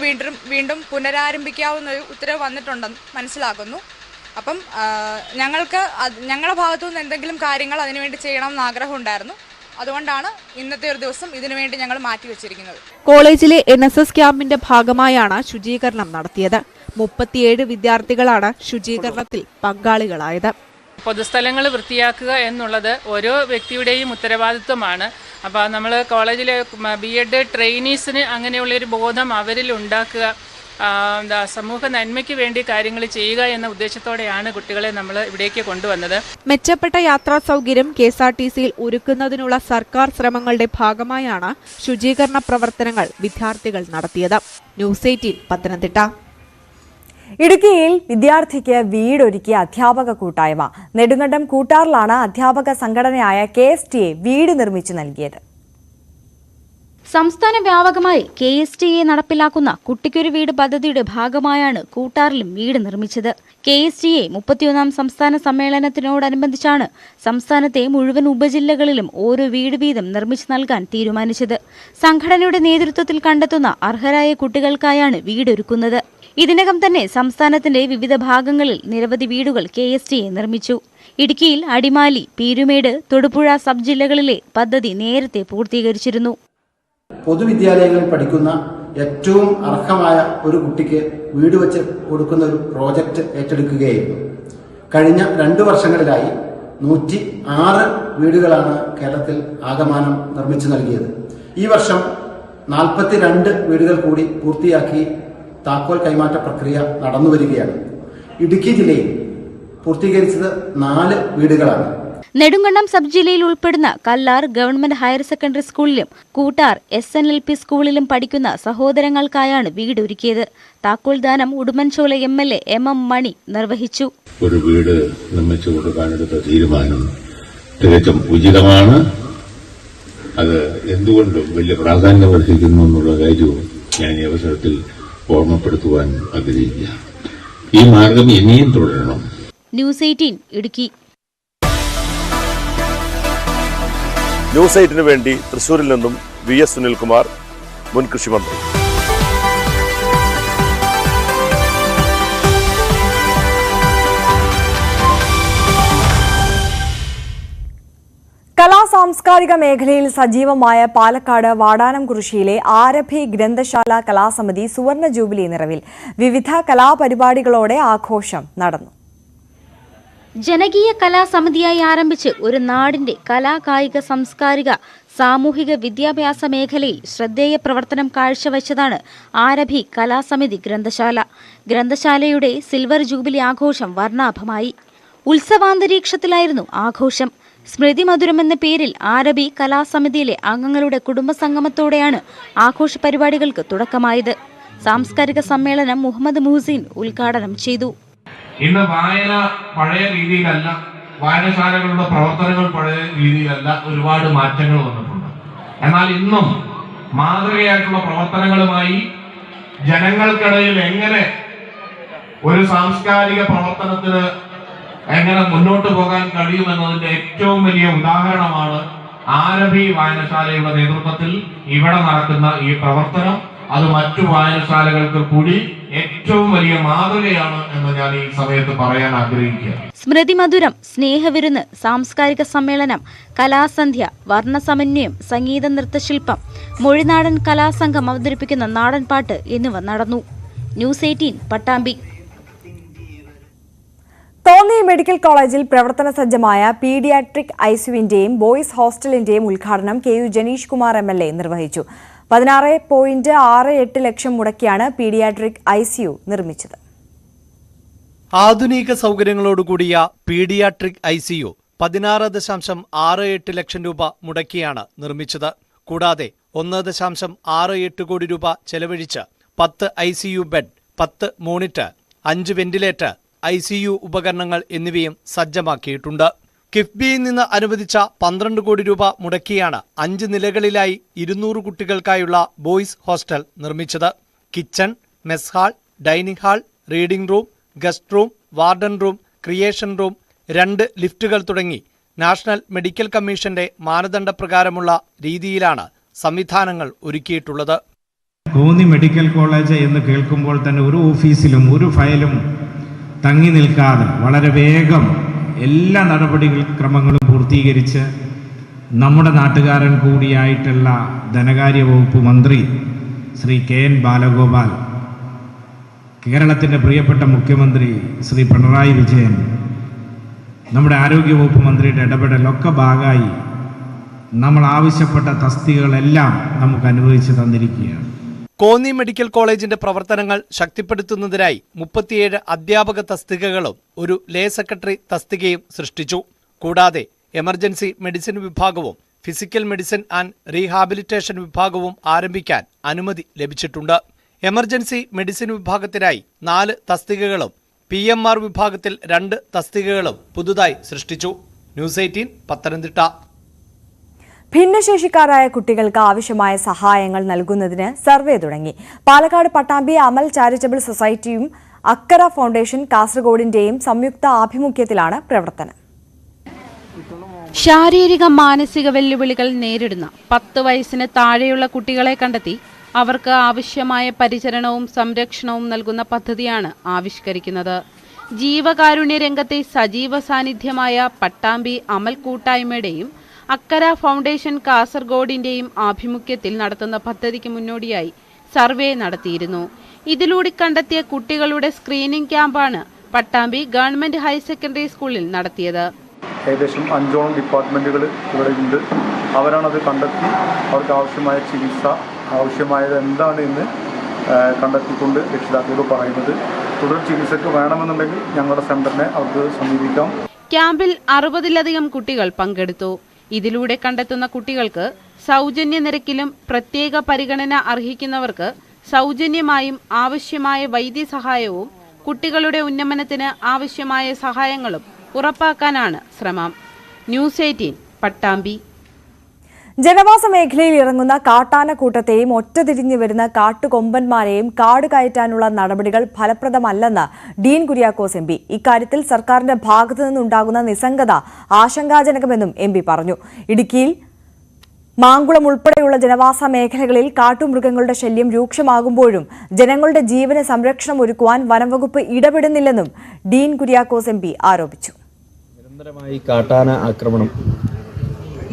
വീണ്ടും പുനരാരംഭിക്കാവുന്ന ഒരു ഉത്തരവ് വന്നിട്ടുണ്ടെന്ന് മനസ്സിലാക്കുന്നു. അപ്പം ഞങ്ങളുടെ ഭാഗത്തു നിന്ന് എന്തെങ്കിലും കാര്യങ്ങൾ അതിനുവേണ്ടി ചെയ്യണമെന്ന് ആഗ്രഹമുണ്ടായിരുന്നു. അതുകൊണ്ടാണ് ഇന്നത്തെ ഒരു ദിവസം ഇതിനുവേണ്ടി ഞങ്ങൾ മാറ്റിവെച്ചിരിക്കുന്നത്. കോളേജിലെ NSS ക്യാമ്പിന്റെ ഭാഗമായാണ് ശുചീകരണം നടത്തിയത്. 37 വിദ്യാർത്ഥികളാണ് ശുചീകരണത്തിൽ പങ്കാളികളായത്. പൊതുസ്ഥലങ്ങൾ വൃത്തിയാക്കുക എന്നുള്ളത് ഓരോ വ്യക്തിയുടെയും ഉത്തരവാദിത്വമാണ്. അപ്പോൾ നമ്മൾ കോളേജിലെ B.Ed ട്രെയിനീസിന് അങ്ങനെയുള്ളൊരു ബോധം അവരിൽ ഉണ്ടാക്കുക, സമൂഹ നന്മയ്ക്ക് വേണ്ടി കാര്യങ്ങൾ ചെയ്യുക എന്ന ഉദ്ദേശത്തോടെയാണ് കുട്ടികളെ നമ്മൾ ഇവിടേക്ക് കൊണ്ടുവന്നത്. മെച്ചപ്പെട്ട യാത്രാ സൗകര്യം KSRTCയിൽ ഒരുക്കുന്നതിനുള്ള സർക്കാർ ശ്രമങ്ങളുടെ ഭാഗമായാണ് ശുചീകരണ പ്രവർത്തനങ്ങൾ വിദ്യാർത്ഥികൾ നടത്തിയത്. ന്യൂസ് 18 പത്തനംതിട്ട. ഇടുക്കിയിൽ വിദ്യാർത്ഥിക്ക് വീടൊരുക്കിയ അധ്യാപക കൂട്ടായ്മ. നെടുങ്കണ്ടം കൂട്ടാറിലാണ് അധ്യാപക സംഘടനയായ KSTA വീട് നിർമ്മിച്ചു നൽകിയത്. സംസ്ഥാന വ്യാപകമായി KSTA നടപ്പിലാക്കുന്ന കുട്ടിക്കൊരു വീട് പദ്ധതിയുടെ ഭാഗമായാണ് കൂട്ടാറിലും വീട് നിർമ്മിച്ചത്. KSTA 31ാം സംസ്ഥാന സമ്മേളനത്തിനോടനുബന്ധിച്ചാണ് സംസ്ഥാനത്തെ മുഴുവൻ ഉപജില്ലകളിലും ഓരോ വീട് വീതം നിർമ്മിച്ചു നൽകാൻ തീരുമാനിച്ചത്. സംഘടനയുടെ നേതൃത്വത്തിൽ കണ്ടെത്തുന്ന അർഹരായ കുട്ടികൾക്കായാണ് വീടൊരുക്കുന്നത്. ഇതിനകം തന്നെ സംസ്ഥാനത്തിന്റെ വിവിധ ഭാഗങ്ങളിൽ നിരവധി വീടുകൾ KSTA നിർമ്മിച്ചു. ഇടുക്കിയിൽ അടിമാലി, പീരുമേട്, തൊടുപുഴ സബ് ജില്ലകളിലെ പദ്ധതി നേരത്തെ പൂർത്തീകരിച്ചിരുന്നു. പൊതുവിദ്യാലയങ്ങളിൽ പഠിക്കുന്ന ഏറ്റവും അർഹമായ ഒരു കുട്ടിക്ക് വീട് വെച്ച് കൊടുക്കുന്ന ഒരു പ്രോജക്റ്റ് ഏറ്റെടുക്കുകയായിരുന്നു. കഴിഞ്ഞ 2 വർഷങ്ങളിലായി 106 വീടുകളാണ് കേരളത്തിൽ ആകമാനം നിർമ്മിച്ചു നൽകിയത്. ഈ വർഷം 42 വീടുകൾ കൂടി പൂർത്തിയാക്കി താക്കോൽ കൈമാറ്റ പ്രക്രിയ നടന്നുവരികയാണ്. ഇടുക്കി ജില്ലയിൽ പൂർത്തീകരിച്ചത് 4 വീടുകളാണ്. നെടുങ്കണ്ടം സബ് ജില്ലയിൽ ഉൾപ്പെടുന്ന കല്ലാർ ഗവൺമെന്റ് ഹയർ സെക്കൻഡറി സ്കൂളിലും കൂട്ടാർ SNLP സ്കൂളിലും പഠിക്കുന്ന സഹോദരങ്ങൾക്കായാണ് വീടൊരുക്കിയത്. താക്കോൽദാനം ഉടുമ്പൻചോല MLA MM മണി നിർവഹിച്ചു. ഒരു വീട് നിർമ്മിച്ചു കൊടുക്കാനെടുത്ത തീരുമാനം തികച്ചും ഉചിതമാണ്. അത് എന്തുകൊണ്ടും വലിയ പ്രാധാന്യം അർഹിക്കുന്നു എന്നുള്ള കാര്യവും ഞാൻ ഈ അവസരത്തിൽ ഓർമ്മപ്പെടുത്തുവാൻ ആഗ്രഹിക്കുക. ഈ മാർഗം ഇനിയും തുടരണം. ന്യൂസ് 18 ഇടുക്കി. ന്യൂസ് 8 വേണ്ടി തൃശൂരിൽ നിന്നും VS സുനിൽകുമാർ, മുൻ കൃഷിമന്ത്രി. കലാസാംസ്കാരിക മേഖലയിൽ സജീവമായ പാലക്കാട് വാടാനംകുറിശ്ശിയിലെ ആരഭി ഗ്രന്ഥശാല കലാസമിതി സുവർണ ജൂബിലി നിറവിൽ. വിവിധ കലാപരിപാടികളോടെ ആഘോഷം നടന്നു. ജനകീയ കലാസമിതിയായി ആരംഭിച്ച് ഒരു നാടിന്റെ കലാ, കായിക, സാംസ്കാരിക, സാമൂഹിക വിദ്യാഭ്യാസ മേഖലയിൽ ശ്രദ്ധേയ പ്രവർത്തനം കാഴ്ചവെച്ചതാണ് ആരഭി കലാസമിതി ഗ്രന്ഥശാല. ഗ്രന്ഥശാലയുടെ സിൽവർ ജൂബിലി ആഘോഷം വർണ്ണാഭമായി. ഉത്സവാന്തരീക്ഷത്തിലായിരുന്നു ആഘോഷം. സ്മൃതി മധുരം എന്ന പേരിൽ ആരബി കലാസമിതിയിലെ അംഗങ്ങളുടെ കുടുംബസംഗമത്തോടെയാണ് ആഘോഷ പരിപാടികൾക്ക് തുടക്കമായത്. സാംസ്കാരിക സമ്മേളനം മുഹമ്മദ് മുഹ്സിൻ ഉദ്ഘാടനം ചെയ്തു. ഇന്ന് വായന പഴയ രീതിയിലല്ല, വായനശാലകളുടെ പ്രവർത്തനങ്ങൾ പഴയ രീതിയിലല്ല, ഒരുപാട് മാറ്റങ്ങൾ വന്നിട്ടുണ്ട്. എന്നാൽ ഇന്നും മാതൃകയായിട്ടുള്ള പ്രവർത്തനങ്ങളുമായി ജനങ്ങൾക്കിടയിൽ എങ്ങനെ ഒരു സാംസ്കാരിക പ്രവർത്തനത്തിന് എങ്ങനെ മുന്നോട്ട് പോകാൻ കഴിയുമെന്നതിന്റെ ഏറ്റവും വലിയ ഉദാഹരണമാണ് ആരബി വായനശാലയുടെ നേതൃത്വത്തിൽ ഇവിടെ നടക്കുന്ന ഈ പ്രവർത്തനം. അത് മറ്റു വായനശാലകൾക്ക് കൂടി ഏറ്റവും വലിയ മാതൃകയാണ് എന്ന് ഞാൻ ഈ സമയത്ത് പറയാൻ ആഗ്രഹിക്കുക. സ്മൃതി മധുരം, സ്നേഹവിരുന്ന്, സാംസ്കാരിക സമ്മേളനം, കലാസന്ധ്യ, വർണ്ണസമന്വയം, സംഗീത നൃത്തശില്പം, മൊഴിനാടൻ കലാസംഘം അവതരിപ്പിക്കുന്ന നാടൻപാട്ട് എന്നിവ നടന്നു. ന്യൂസ് 18 പട്ടാമ്പി. തോന്നി മെഡിക്കൽ കോളേജിൽ പ്രവർത്തന സജ്ജമായ പീഡിയാട്രിക് ഐസിയുവിന്റെയും ബോയ്സ് ഹോസ്റ്റലിന്റെയും ഉദ്ഘാടനം KU ജനീഷ് കുമാർ MLA നിർവഹിച്ചു. 16.68 ലക്ഷം മുടക്കിയാണ് പീഡിയാട്രിക് ICU നിർമ്മിച്ചത്. ആധുനിക സൗകര്യങ്ങളോടുകൂടിയ പീഡിയാട്രിക് ICU 16.68 ലക്ഷം രൂപ മുടക്കിയാണ് നിർമ്മിച്ചത്. കൂടാതെ 1.68 കോടി രൂപ ചെലവഴിച്ച് 10 ICU bed, 10 monitor, 5 ventilator, ICU ഉപകരണങ്ങൾ എന്നിവയും സജ്ജമാക്കിയിട്ടുണ്ട്. കിഫ്ബിയിൽ നിന്ന് അനുവദിച്ച 12 കോടി രൂപ മുടക്കിയാണ് 5 നിലകളിലായി 200 കുട്ടികൾക്കായുള്ള ബോയ്സ് ഹോസ്റ്റൽ നിർമ്മിച്ചത്. Kitchen, mess hall, dining hall, reading room, guest room, warden room, creation room, 2 ലിഫ്റ്റുകൾ തുടങ്ങി നാഷണൽ മെഡിക്കൽ കമ്മീഷന്റെ മാനദണ്ഡപ്രകാരമുള്ള രീതിയിലാണ് സംവിധാനങ്ങൾ ഒരുക്കിയിട്ടുള്ളത്. കോന്നി മെഡിക്കൽ കോളേജ് എന്ന് കേൾക്കുമ്പോൾ തന്നെ ഒരു ഓഫീസിലും ഒരു ഫയലും തങ്ങി നിൽക്കാതെ വളരെ വേഗം എല്ലാ നടപടിക്രമങ്ങളും പൂർത്തീകരിച്ച് നമ്മുടെ നാട്ടുകാരൻ കൂടിയായിട്ടുള്ള ധനകാര്യ വകുപ്പ് മന്ത്രി ശ്രീ KN ബാലഗോപാൽ, കേരളത്തിൻ്റെ പ്രിയപ്പെട്ട മുഖ്യമന്ത്രി ശ്രീ പിണറായി വിജയൻ, നമ്മുടെ ആരോഗ്യവകുപ്പ് മന്ത്രിയുടെ ഇടപെടലൊക്കെ ഭാഗമായി നമ്മൾ ആവശ്യപ്പെട്ട തസ്തികകളെല്ലാം നമുക്ക് അനുവദിച്ചു തന്നിരിക്കുകയാണ്. കോന്നി മെഡിക്കൽ കോളേജിന്റെ പ്രവർത്തനങ്ങൾ ശക്തിപ്പെടുത്തുന്നതിനായി 37 അധ്യാപക തസ്തികകളും ഒരു ലേ സെക്രട്ടറി തസ്തികയും സൃഷ്ടിച്ചു. കൂടാതെ എമർജൻസി മെഡിസിൻ വിഭാഗവും ഫിസിക്കൽ മെഡിസിൻ ആൻഡ് റീഹാബിലിറ്റേഷൻ വിഭാഗവും ആരംഭിക്കാൻ അനുമതി ലഭിച്ചിട്ടുണ്ട്. എമർജൻസി മെഡിസിൻ വിഭാഗത്തിനായി 4 തസ്തികകളും PMR വിഭാഗത്തിൽ 2 തസ്തികകളും പുതുതായി സൃഷ്ടിച്ചു. ന്യൂസ് 18 പത്തനംതിട്ട. ഭിന്നശേഷിക്കാരായ കുട്ടികൾക്ക് ആവശ്യമായ സഹായങ്ങൾ നൽകുന്നതിന് സർവേ തുടങ്ങി. പാലക്കാട് പട്ടാമ്പി അമൽ ചാരിറ്റബിൾ സൊസൈറ്റിയും അക്കര ഫൗണ്ടേഷൻ കാസർഗോഡിന്റെയും സംയുക്ത ആഭിമുഖ്യത്തിലാണ് പ്രവർത്തനം. ശാരീരിക മാനസിക വെല്ലുവിളികൾ നേരിടുന്ന 10 വയസ്സിന് താഴെയുള്ള കുട്ടികളെ കണ്ടെത്തി അവർക്ക് ആവശ്യമായ പരിചരണവും സംരക്ഷണവും നൽകുന്ന പദ്ധതിയാണ് ആവിഷ്കരിക്കുന്നത്. ജീവകാരുണ്യ രംഗത്തെ സജീവ സാന്നിധ്യമായ പട്ടാമ്പി അമൽ കൂട്ടായ്മയുടെയും അക്കര ഫൗണ്ടേഷൻ കാസർഗോഡിന്റെയും ആഭിമുഖ്യത്തിൽ നടത്തുന്ന പദ്ധതിക്ക് മുന്നോടിയായി സർവേ നടത്തിയിരുന്നു. ഇതിലൂടെ കണ്ടെത്തിയ കുട്ടികളുടെ സ്ക്രീനിംഗ് ക്യാമ്പാണ് പട്ടാമ്പി ഗവൺമെന്റ് ഹയർ സെക്കൻഡറി സ്കൂളിൽ നടത്തിയത്. ഏകദേശം 5ഓളം ഡിപ്പാർട്ട്മെൻറ്റുകൾ ഇവിടെ ഉണ്ട്. അവരാണത് കണ്ടെത്തി അവർക്ക് ആവശ്യമായ ചികിത്സ ആവശ്യമായത് എന്താണ് എന്ന് കണ്ടെത്തിക്കൊണ്ട് രക്ഷിതാക്കളോട് പറയുന്നത്. തുടർ ചികിത്സയ്ക്ക് വേണമെന്നുണ്ടെങ്കിൽ ഞങ്ങളുടെ സെന്ററിനെ അവർക്ക് സമീപിക്കാം. ക്യാമ്പിൽ 60-ലധികം കുട്ടികൾ പങ്കെടുത്തു. ഇതിലൂടെ കണ്ടെത്തുന്ന കുട്ടികൾക്ക് സൗജന്യ നിരക്കിലും പ്രത്യേക പരിഗണന അർഹിക്കുന്നവർക്ക് സൗജന്യമായും ആവശ്യമായ വൈദ്യസഹായവും കുട്ടികളുടെ ഉന്നമനത്തിന് ആവശ്യമായ സഹായങ്ങളും ഉറപ്പാക്കാനാണ് ശ്രമം. ന്യൂസ് 18 പട്ടാമ്പി. ജനവാസ മേഖലയിൽ ഇറങ്ങുന്ന കാട്ടാനക്കൂട്ടത്തെയും ഒറ്റതിരിഞ്ഞു വരുന്ന കാട്ടുകൊമ്പന്മാരെയും കാട് കയറ്റാനുള്ള നടപടികൾ ഫലപ്രദമല്ലെന്ന് ഡീൻ കുര്യാക്കോസ് MP. ഇക്കാര്യത്തിൽ സർക്കാരിന്റെ ഭാഗത്തു നിന്നുണ്ടാകുന്ന നിസ്സംഗത ആശങ്കാജനകമെന്നും MP പറഞ്ഞു. ഇടുക്കിയിൽ മാങ്കുളം ഉൾപ്പെടെയുള്ള ജനവാസ മേഖലകളിൽ കാട്ടുമൃഗങ്ങളുടെ ശല്യം രൂക്ഷമാകുമ്പോഴും ജനങ്ങളുടെ ജീവന് സംരക്ഷണം ഒരുക്കുവാൻ വനംവകുപ്പ് ഇടപെടുന്നില്ലെന്നും ഡീൻ കുര്യാക്കോസ് MP ആരോപിച്ചു. നിരന്തരമായി കാട്ടാന ആക്രമണം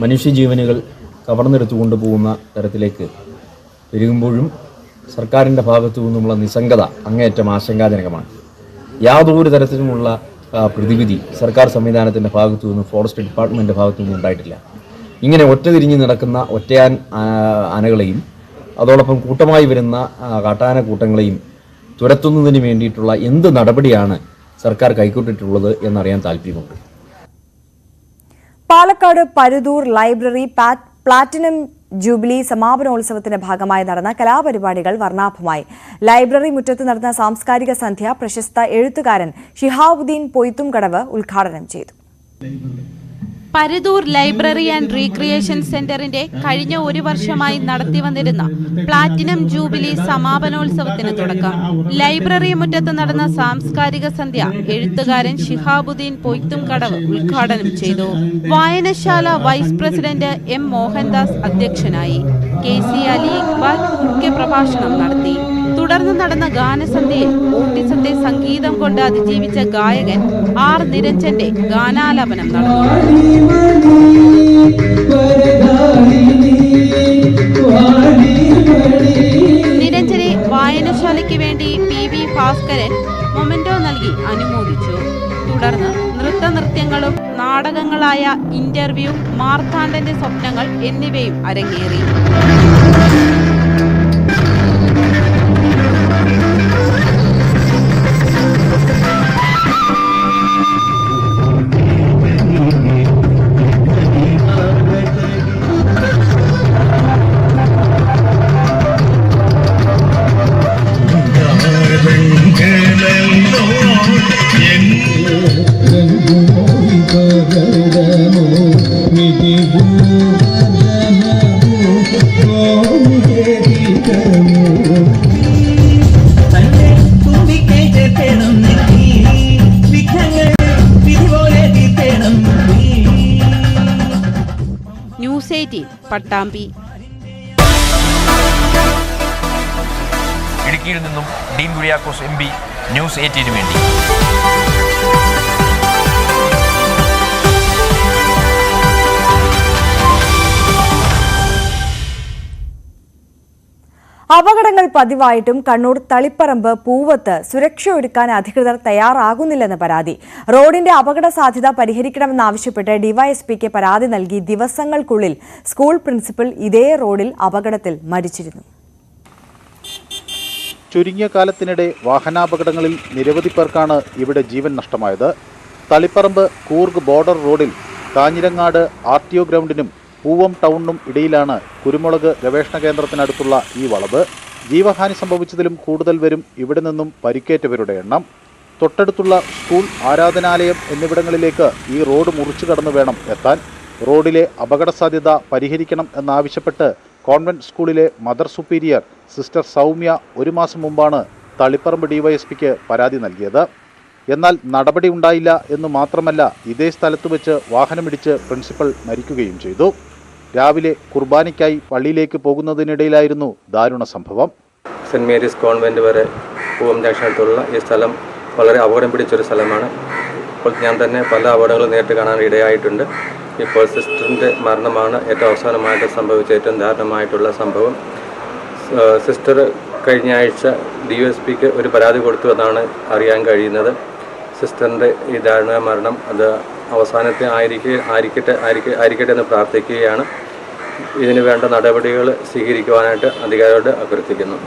മനുഷ്യജീവനുകൾ കവർന്നെടുത്തുകൊണ്ട് പോകുന്ന തരത്തിലേക്ക് പെരുകുമ്പോഴും സർക്കാരിൻ്റെ ഭാഗത്തു നിന്നുമുള്ള നിസ്സംഗത അങ്ങേയറ്റം ആശങ്കാജനകമാണ്. യാതൊരു തരത്തിലുമുള്ള പ്രതിവിധി സർക്കാർ സംവിധാനത്തിൻ്റെ ഭാഗത്തു നിന്നും ഫോറസ്റ്റ് ഡിപ്പാർട്ട്മെൻറ്റിൻ്റെ ഭാഗത്തു നിന്നും ഉണ്ടായിട്ടില്ല. ഇങ്ങനെ ഒറ്റതിരിഞ്ഞ് നടക്കുന്ന ഒറ്റയാൻ ആനകളെയും അതോടൊപ്പം കൂട്ടമായി വരുന്ന കാട്ടാന കൂട്ടങ്ങളെയും തുരത്തുന്നതിന് വേണ്ടിയിട്ടുള്ള എന്ത് നടപടിയാണ് സർക്കാർ കൈക്കൊണ്ടിട്ടുള്ളത് എന്നറിയാൻ താല്പര്യമുണ്ട്. Palakkad Paruthur library platinum jubilee സമാപനോത്സവത്തിന്റെ ഭാഗമായി നടന്ന കലാപരിപാടികൾ വർണ്ണാഭമായി. ലൈബ്രറി മുറ്റത്ത് നടന്ന സാംസ്കാരിക സന്ധ്യ പ്രശസ്ത എഴുത്തുകാരൻ ഷിഹാബുദ്ദീൻ പൊയ്ത്തുംകടവ് ഉദ്ഘാടനം ചെയ്തു. പരുതൂർ ലൈബ്രറി ആൻഡ് റീക്രിയേഷൻ സെന്ററിന്റെ കഴിഞ്ഞ ഒരു വർഷമായി നടത്തിവന്നിരുന്ന പ്ലാറ്റിനം ജൂബിലി സമാപനോത്സവത്തിന് തുടക്കം. ലൈബ്രറി മുറ്റത്ത് നടന്ന സാംസ്കാരിക സന്ധ്യ എഴുത്തുകാരൻ ഷിഹാബുദ്ദീൻ പൊയ്ത്തുംകടവ് ഉദ്ഘാടനം ചെയ്തു. വായനശാല വൈസ് പ്രസിഡന്റ് എം മോഹൻദാസ് അധ്യക്ഷനായി. KC അലി ഇക്ബാൽ മുഖ്യപ്രഭാഷണം നടത്തി. തുടർന്ന് നടന്ന ഗാനസന്ധ്യയിൽ ഓട്ടിസത്തെ സംഗീതം കൊണ്ട് അതിജീവിച്ച ഗായകൻ R. നിരഞ്ജന്റെ ഗാനാലാപനം നടന്നു. നിരഞ്ജനെ വായനശാലയ്ക്ക് വേണ്ടി PV ഭാസ്കരൻ മൊമെന്റോ നൽകി അനുമോദിച്ചു. തുടർന്ന് നൃത്തനൃത്യങ്ങളും നാടകങ്ങളായ ഇന്റർവ്യൂ, മാർത്താണ്ഡന്റെ സ്വപ്നങ്ങൾ എന്നിവയും അരങ്ങേറി. ന്യൂസ് 18 പട്ടാമ്പി. ഇടുക്കിയിൽ നിന്നും ഡീൻ കുര്യാക്കോസ് MP, ന്യൂസ് 18 വേണ്ടി. അപകടങ്ങൾ പതിവായിട്ടും കണ്ണൂർ തളിപ്പറമ്പ് പൂവത്ത് സുരക്ഷയൊരുക്കാൻ അധികൃതർ തയ്യാറാകുന്നില്ലെന്ന് പരാതി. റോഡിന്റെ അപകട സാധ്യത പരിഹരിക്കണമെന്നാവശ്യപ്പെട്ട് ഡിവൈഎസ്പിക്ക് പരാതി നൽകി ദിവസങ്ങൾക്കുള്ളിൽ സ്കൂൾ പ്രിൻസിപ്പൽ ഇതേ റോഡിൽ അപകടത്തിൽ മരിച്ചിരുന്നു. ചുരുങ്ങിയ കാലത്തിനിടെ വാഹനാപകടങ്ങളിൽ നിരവധി പേർക്കാണ് ഇവിടെ ജീവൻ നഷ്ടമായത്. തളിപ്പറമ്പ് കൂർഗ് ബോർഡർ റോഡിൽ കാഞ്ഞിരങ്ങാട് RTO ഗ്രൗണ്ടിനും പൂവം ടൗണിനും ഇടയിലാണ് കുരുമുളക് ഗവേഷണ കേന്ദ്രത്തിനടുത്തുള്ള ഈ വളവ്. ജീവഹാനി സംഭവിച്ചതിലും കൂടുതൽ വരും ഇവിടെ നിന്നും പരിക്കേറ്റവരുടെ എണ്ണം. തൊട്ടടുത്തുള്ള സ്കൂൾ, ആരാധനാലയം എന്നിവിടങ്ങളിലേക്ക് ഈ റോഡ് മുറിച്ചു കടന്നു വേണം എത്താൻ. റോഡിലെ അപകട സാധ്യത പരിഹരിക്കണം എന്നാവശ്യപ്പെട്ട് കോൺവെന്റ് സ്കൂളിലെ മദർ സുപ്പീരിയർ സിസ്റ്റർ സൗമ്യ ഒരു മാസം മുമ്പാണ് തളിപ്പറമ്പ് ഡിവൈഎസ്പിക്ക് പരാതി നൽകിയത്. എന്നാൽ നടപടി ഉണ്ടായില്ല എന്ന് മാത്രമല്ല, ഇതേ സ്ഥലത്ത് വെച്ച് വാഹനമിടിച്ച് പ്രിൻസിപ്പൽ മരിക്കുകയും ചെയ്തു. രാവിലെ കുർബാനയ്ക്കായി പള്ളിയിലേക്ക് പോകുന്നതിനിടയിലായിരുന്നു ദാരുണ സംഭവം. സെന്റ് മേരീസ് കോൺവെന്റ് വരെ പൂവം ജംഗ്ഷനടുത്തുള്ള ഈ സ്ഥലം വളരെ അപകടം പിടിച്ചൊരു സ്ഥലമാണ്. ഇപ്പോൾ ഞാൻ തന്നെ പല അപകടങ്ങളും നേരിട്ട് കാണാൻ ഇടയായിട്ടുണ്ട്. ഇപ്പോൾ സിസ്റ്ററിൻ്റെ മരണമാണ് ഏറ്റവും അവസാനമായിട്ട് സംഭവിച്ച ഏറ്റവും ദാരുണമായിട്ടുള്ള സംഭവം. സിസ്റ്റർ കഴിഞ്ഞ ആഴ്ച DSPക്ക് ഒരു പരാതി കൊടുത്തു എന്നാണ് അറിയാൻ കഴിയുന്നത്. സിസ്റ്ററിൻ്റെ ഈ ദാരുണ മരണം അത് അവസാനത്തെ ആയിരിക്കട്ടെ എന്ന് പ്രാർത്ഥിക്കുകയാണ്. ഇതിന് വേണ്ട നടപടികൾ സ്വീകരിക്കുവാനായിട്ട് അധികാരികളോട് അഭ്യർത്ഥിക്കുന്നു.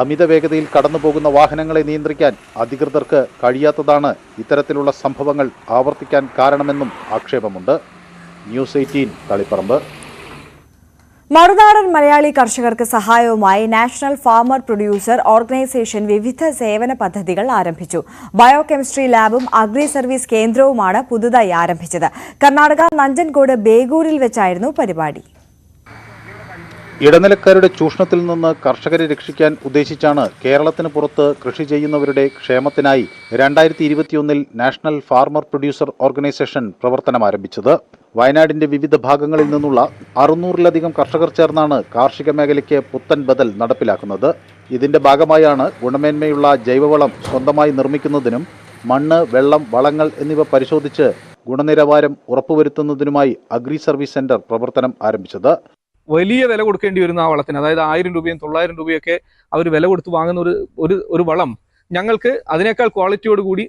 അമിത വേഗതയിൽ കടന്നു പോകുന്ന വാഹനങ്ങളെ നിയന്ത്രിക്കാൻ അധികൃതർക്ക് കഴിയാത്തതാണ് ഇത്തരത്തിലുള്ള സംഭവങ്ങൾ ആവർത്തിക്കാൻ കാരണമെന്നും ആക്ഷേപമുണ്ട്. ന്യൂസ് 18 തളിപ്പറമ്പ്. മറുനാടൻ മലയാളി കർഷകർക്ക് സഹായവുമായി നാഷണൽ ഫാമർ പ്രൊഡ്യൂസർ ഓർഗനൈസേഷൻ വിവിധ സേവന പദ്ധതികൾ ആരംഭിച്ചു. ബയോകെമിസ്ട്രി ലാബും അഗ്രി സർവീസ് കേന്ദ്രവുമാണ് പുതുതായി ആരംഭിച്ചത്. കർണാടക നഞ്ചൻകോട് ബേഗൂരിൽ വെച്ചായിരുന്നു പരിപാടി. ഇടനിലക്കാരുടെ ചൂഷണത്തിൽ നിന്ന് കർഷകരെ രക്ഷിക്കാൻ ഉദ്ദേശിച്ചാണ് കേരളത്തിന് പുറത്ത് കൃഷി ചെയ്യുന്നവരുടെ ക്ഷേമത്തിനായി 2021 നാഷണൽ ഫാർമർ പ്രൊഡ്യൂസർ ഓർഗനൈസേഷൻ പ്രവർത്തനം ആരംഭിച്ചത്. വയനാടിന്റെ വിവിധ ഭാഗങ്ങളിൽ നിന്നുള്ള 600-ലധികം കർഷകർ ചേർന്നാണ് കാർഷിക മേഖലയ്ക്ക് പുത്തൻ ബദൽ നടപ്പിലാക്കുന്നത്. ഇതിന്റെ ഭാഗമായാണ് ഗുണമേന്മയുള്ള ജൈവവളം സ്വന്തമായി നിർമ്മിക്കുന്നതിനും മണ്ണ്, വെള്ളം, വളങ്ങൾ എന്നിവ പരിശോധിച്ച് ഗുണനിലവാരം ഉറപ്പുവരുത്തുന്നതിനുമായി അഗ്രി സർവീസ് സെന്റർ പ്രവർത്തനം ആരംഭിച്ചത്. വലിയ വില കൊടുക്കേണ്ടി വരുന്ന ആ വളത്തിന്, അതായത് 1000 രൂപയും 900 രൂപയൊക്കെ അവർ വില കൊടുത്ത് വാങ്ങുന്ന ഒരു വളം ഞങ്ങൾക്ക് അതിനേക്കാൾ ക്വാളിറ്റിയോടുകൂടി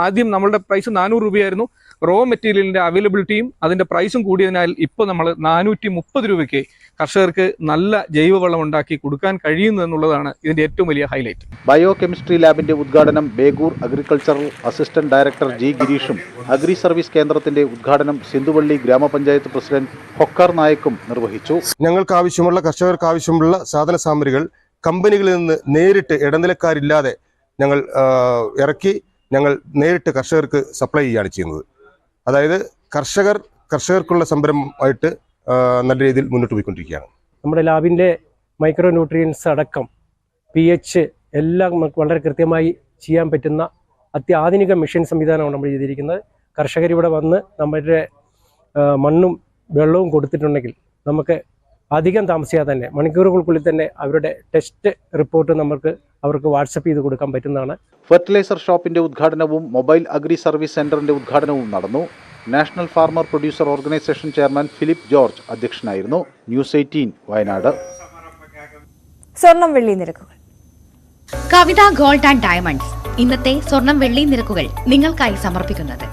ആദ്യം നമ്മളുടെ പ്രൈസ് 400 രൂപയായിരുന്നു. റോ മെറ്റീരിയലിൻ്റെ അവൈലബിലിറ്റിയും അതിൻ്റെ പ്രൈസും കൂടിയതിനാൽ ഇപ്പോൾ നമ്മൾ 430 രൂപയ്ക്ക് കർഷകർക്ക് നല്ല ജൈവവളം ഉണ്ടാക്കി കൊടുക്കാൻ കഴിയുന്നു എന്നുള്ളതാണ് ഇതിൻ്റെ ഏറ്റവും വലിയ ഹൈലൈറ്റ്. ബയോ കെമിസ്ട്രി ലാബിന്റെ ഉദ്ഘാടനം Begur agricultural assistant director G ഗിരീഷും അഗ്രി സർവീസ് കേന്ദ്രത്തിന്റെ ഉദ്ഘാടനം സിന്ധുവള്ളി ഗ്രാമപഞ്ചായത്ത് പ്രസിഡന്റ് ഹൊക്കർ നായക്കും നിർവഹിച്ചു. ഞങ്ങൾക്ക് ആവശ്യമുള്ള കർഷകർക്ക് ആവശ്യമുള്ള സാധന സാമഗ്രികൾ കമ്പനികളിൽ നിന്ന് നേരിട്ട് ഇടനിലക്കാരില്ലാതെ ഞങ്ങൾ ഇറക്കി ഞങ്ങൾ നേരിട്ട് കർഷകർക്ക് സപ്ലൈ ചെയ്യുകയാണ് ചെയ്യുന്നത്. അതായത് കർഷകർക്കുള്ള സംരംഭമായിട്ട് നല്ല രീതിയിൽ മുന്നോട്ട് പോയിക്കൊണ്ടിരിക്കുകയാണ്. നമ്മുടെ ലാബിൻ്റെ മൈക്രോ ന്യൂട്രിയൻസ് അടക്കം pH എല്ലാം വളരെ കൃത്യമായി ചെയ്യാൻ പറ്റുന്ന അത്യാധുനിക മെഷീൻ സംവിധാനമാണ് നമ്മൾ ചെയ്തിരിക്കുന്നത്. കർഷകരിവിടെ വന്ന് നമ്മുടെ മണ്ണും വെള്ളവും കൊടുത്തിട്ടുണ്ടെങ്കിൽ നമുക്ക് അധികം താമസിയാതെ തന്നെ മണിക്കൂറുകൾക്കുള്ളിൽ തന്നെ അവരുടെ ടെസ്റ്റ് റിപ്പോർട്ട് അവർക്ക് വാട്സപ്പ് ചെയ്ത് കൊടുക്കാൻ പറ്റുന്നതാണ്. ഫെർട്ടിലൈസർ ഷോപ്പിന്റെ ഉദ്ഘാടനവും മൊബൈൽ അഗ്രി സർവീസ് സെന്ററിന്റെ ഉദ്ഘാടനവും നടന്നു. National farmer producer organisation chairman Philip George അധ്യക്ഷനായിരുന്നു. ന്യൂസ് 18 വയനാട്. സ്വർണം വെള്ളി നിരക്കുകൾ. കവിത ഗോൾഡ് ആൻഡ് ഡയമണ്ട്സ് ഇന്നത്തെ സ്വർണം വെള്ളി നിരക്കുകൾ നിങ്ങൾക്കായി സമർപ്പിക്കുന്നത്